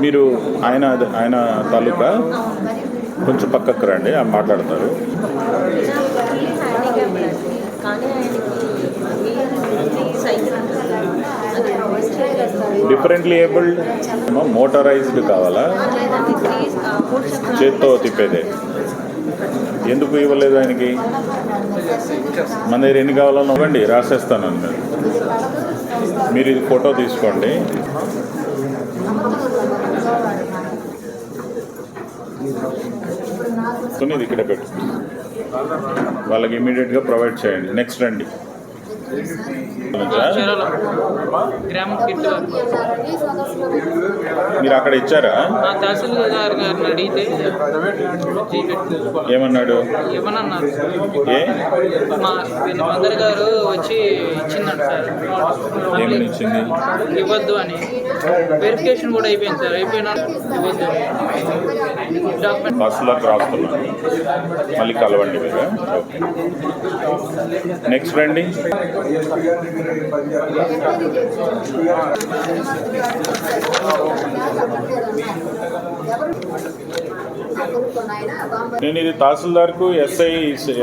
మీరు ఆయన ఆయన తాలూకా కొంచెం పక్కకు రండి, మాట్లాడతారు. డిఫరెంట్లీ ఏబుల్డ్ మోటరైజ్డ్ కావాలా? చేత్తో తిప్పేదే. ఎందుకు ఇవ్వలేదు ఆయనకి? మన దగ్గర ఎన్ని కావాలో ఇవ్వండి, రాసేస్తాను నేను. మీరు ఇది ఫోటో తీసుకోండి. ఇది ఇక్కడ పెట్టు, వాళ్ళకి ఇమీడియట్గా ప్రొవైడ్ చేయండి. నెక్స్ట్ రండి. మీరు అక్కడ ఇచ్చారా? తహసీల్దార్ గారిని అడిగితే ఏమన్నాడు? ఏమన్నారు, మా మదర్ గారు వచ్చి ఇచ్చిందంట సార్. ఏమని ఇచ్చింది? ఇవ్వద్దు అని. వెరిఫికేషన్ కూడా అయిపోయింది సార్. అయిపోయినా ఇవ్వద్దు డాక్యుమెంట్. బస్సులోకి రాస్తున్నాను, మళ్ళీ కలవండి మీరు. ఓకే, నెక్స్ట్ రండి. నేను ఇది తహసీల్దార్కు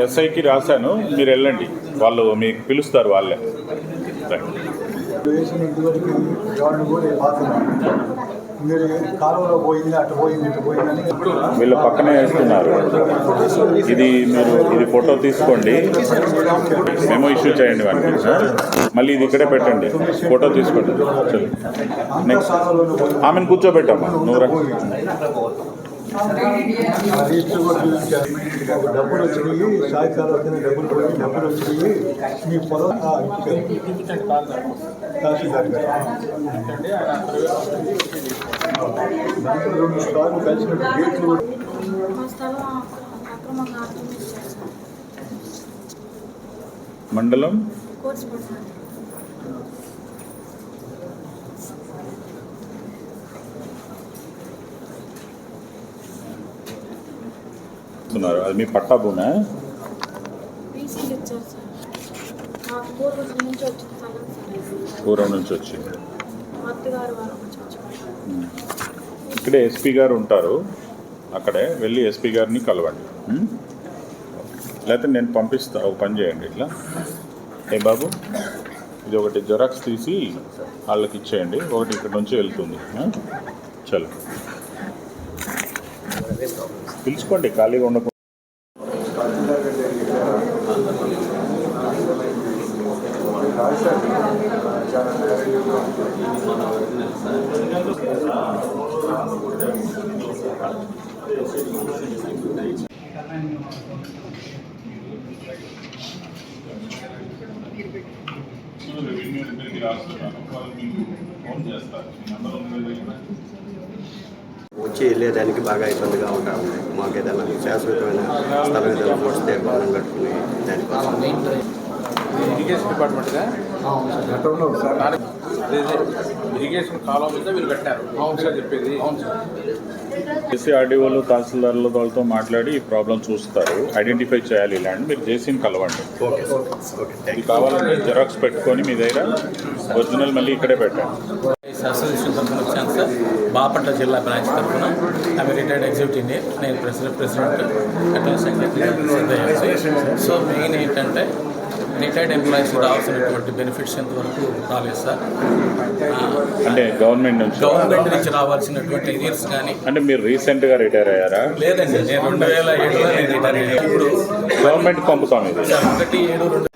ఎస్ఐకి రాశాను. మీరు వెళ్ళండి, వాళ్ళు మీకు పిలుస్తారు, వాళ్ళే. వీళ్ళ పక్కనే వేస్తున్నారు. ఇది మీరు ఇది ఫోటో తీసుకోండి, మెమో ఇష్యూ చేయండి వానికి. మళ్ళీ ఇది ఇక్కడే పెట్టండి, ఫోటో తీసుకోండి. నెక్స్ట్ ఆమెను కూర్చోబెట్టమ్మా, నువ్వు రా. డబ్బులు వచ్చినాయి, సాయంకాలం వచ్చిన డబ్బులు పోయి, డబ్బులు వచ్చినాయి మీ పొలం తహసీల్దార్ దాంట్లో 2 స్టార్లు కలిసినట్టు గేట్లు మండలం అది మీ పట్టా భూమే? పూర్వం నుంచి వచ్చింది. ఇక్కడే ఎస్పీ గారు ఉంటారు, అక్కడే వెళ్ళి ఎస్పీ గారిని కలవండి. లేకపోతే నేను పంపిస్తా, ఒక పని చేయండి. ఇట్లా ఏ బాబు, ఇది ఒకటి జెరాక్స్ తీసి వాళ్ళకి ఇచ్చేయండి, ఒకటి ఇక్కడ నుంచి వెళ్తుంది. చలో పిలుచుకోండి, ఖాళీగా ఉండకుండా. వచ్చి వెళ్ళేదానికి బాగా ఇబ్బందిగా ఉంటా ఉంది. మాకు ఏదైనా శాశ్వతమైన స్థలం ఏదైనా పోస్తే భవనం కట్టుకుని దానికోసం. ఇరిగేషన్ డిపార్ట్మెంట్గా ఇరిగేషన్ కాలం మీద మీరు కట్టారు. అవును సార్ చెప్పేది. అవును సార్. జేసీ ఆర్డీఓలు తహసీల్దార్లు వాళ్ళతో మాట్లాడి ఈ ప్రాబ్లం చూస్తారు, ఐడెంటిఫై చేయాలి. ల్యాండ్ మీరు జేసీని కలవండి. ఓకే ఇది కావాలంటే జెరాక్స్ పెట్టుకొని మీ దగ్గర ఒరిజినల్ మళ్ళీ ఇక్కడే పెట్టండి. అసోసియేషన్ తరఫున వచ్చాను సార్, బాపట్ల జిల్లా బ్రాంచ్ తరఫున. ఆమె రిటైర్డ్ ఎగ్జిక్యూటివ్ ఇంజనీర్, నేను president attend secretary. So main ఏంటంటే రిటైర్డ్ ఎంప్లాయీస్కి రావాల్సినటువంటి బెనిఫిట్స్ ఎంతవరకు రాలేదు సార్. అంటే గవర్నమెంట్ నుంచి రావాల్సినటువంటి ఇయర్స్ కానీ. అంటే మీరు రీసెంట్గా రిటైర్ అయ్యారా? లేదండి, నేను 2007లో రిటైర్ అయ్యాను. ఇప్పుడు గవర్నమెంట్ పంపుతాం ఇది 1/7/2000